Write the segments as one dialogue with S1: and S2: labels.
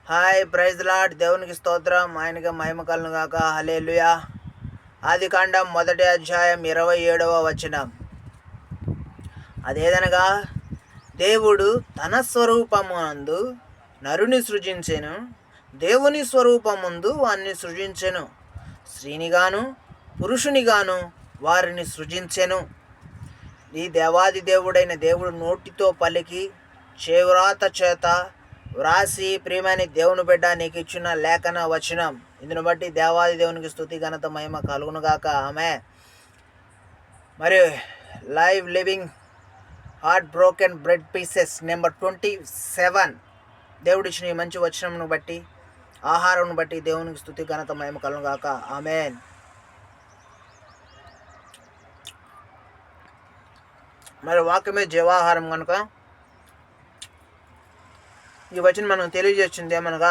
S1: Hi praise lord. దేవునికి స్తోత్రం, ఆయనకి మహిమ కలుగును గాక. హల్లెలూయా. ఆదికాండం 1వ అధ్యాయం 27వ వచనం. అదేదనగా, దేవుడు తన స్వరూపమందు నరుని సృజించెను, దేవుని స్వరూపమందు వారిని సృజించెను, స్త్రీనిగాను పురుషునిగాను వారిని సృజించెను. ఈ దేవాది దేవుడైన దేవుడు నోటితో పలికి చేవ్రాత చేత వ్రాసి ప్రియమైన దేవుని బిడ్డ నీకు ఇచ్చిన లేఖన వచనం. ఇందును బట్టి దేవాది దేవునికి స్తుతి ఘనత మహిమ కలుగునుగాక. ఆమె మరి live living heart broken bread pieces number 27. దేవుడిచ్చిన ఈ మంచి వచనంను బట్టి, ఆహారంను బట్టి దేవునికి స్తుతి ఘనత మహిమ కలుగునుగాక. ఆమెన్. మరి వాక్యమే జీవాహారం కనుక ఈ వచనం మనం తెలియజేస్తుంది ఏమనగా,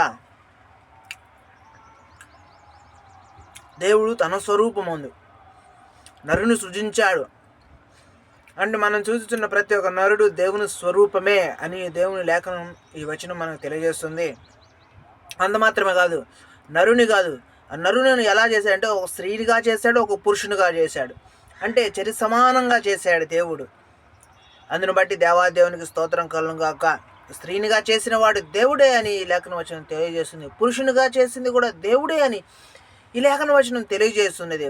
S1: దేవుడు తన స్వరూపమందు నరుని సృజించాడు. అంటే మనం చూస్తున్న ప్రతి ఒక్క నరుడు దేవుని స్వరూపమే అని దేవుని లేఖనం ఈ వచనం మనకు తెలియజేస్తుంది. అంత మాత్రమే కాదు, నరుని కాదు, ఆ నరుని ఎలా చేశాడంటే ఒక స్త్రీనిగా చేశాడు, ఒక పురుషునిగా చేశాడు. అంటే చరి సమానంగా చేశాడు దేవుడు. అందును బట్టి దేవాదేవునికి స్తోత్రం కలుగునుగాక. స్త్రీనిగా చేసిన వాడు దేవుడే అని ఈ లేఖన వచనం తెలియజేస్తుంది. పురుషునిగా చేసింది కూడా దేవుడే అని ఈ లేఖన వచనం తెలియజేస్తున్నది.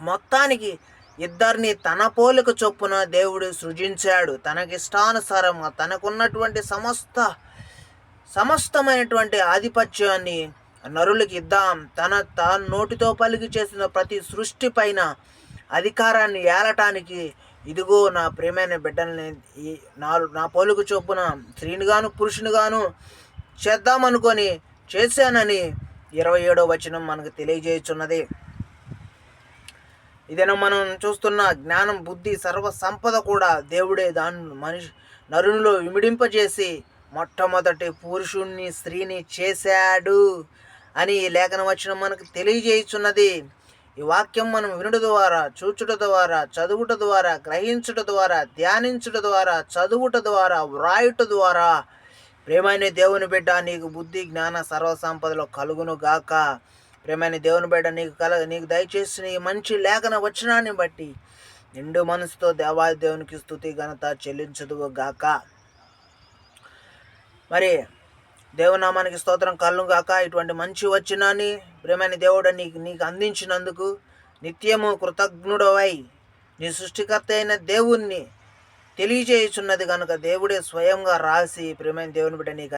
S1: మొత్తానికి ఇద్దరిని తన పోలిక చొప్పున దేవుడు సృజించాడు. తనకిష్టానుసారంగా తనకున్నటువంటి సమస్తమైనటువంటి ఆధిపత్యాన్ని నరులకి ఇద్దాం. తన నోటితో పలికి చేసిన ప్రతి సృష్టి పైన అధికారాన్ని ఏలటానికి ఇదిగో నా ప్రియమైన బిడ్డల్ని నా పోలుకు చొప్పున స్త్రీనిగాను పురుషునిగాను చేద్దామనుకొని చేశానని 27వ వచనం మనకు తెలియజేయుచున్నది. ఇదేనా మనం చూస్తున్న జ్ఞానం, బుద్ధి, సర్వ సంపద కూడా దేవుడే నరునిలో విమిడింపజేసి మొట్టమొదటి పురుషుణ్ణి స్త్రీని చేశాడు అని ఈ లేఖన వచనం మనకు తెలియజేయుచున్నది. ఈ వాక్యం మనం వినుట ద్వారా, చూచుట ద్వారా, చదువుట ద్వారా, గ్రహించుట ద్వారా, ధ్యానించుట ద్వారా, చదువుట ద్వారా, వ్రాయుట ద్వారా ప్రేమైన దేవుని బిడ్డ నీకు బుద్ధి జ్ఞాన సర్వసంపదలో కలుగును గాక. ప్రేమైన దేవుని బిడ్డ నీకు దయచేసిన ఈ మంచి లేఖన వచనాన్ని బట్టి నిండు మనసుతో దేవాది దేవునికి స్తుతి ఘనత చెల్లించదువు గాక. మరి దేవునామానికి స్తోత్రం కలుగునుగాక. ఇటువంటి మంచి వచనాన్ని ప్రేమైన దేవుడు నీకు అందించినందుకు నిత్యము కృతజ్ఞుడవై నీ సృష్టికర్త అయిన దేవుణ్ణి తెలియజేయుచున్నది కనుక దేవుడే స్వయంగా రాసి ప్రేమైన దేవుని బిడ్డ నీకు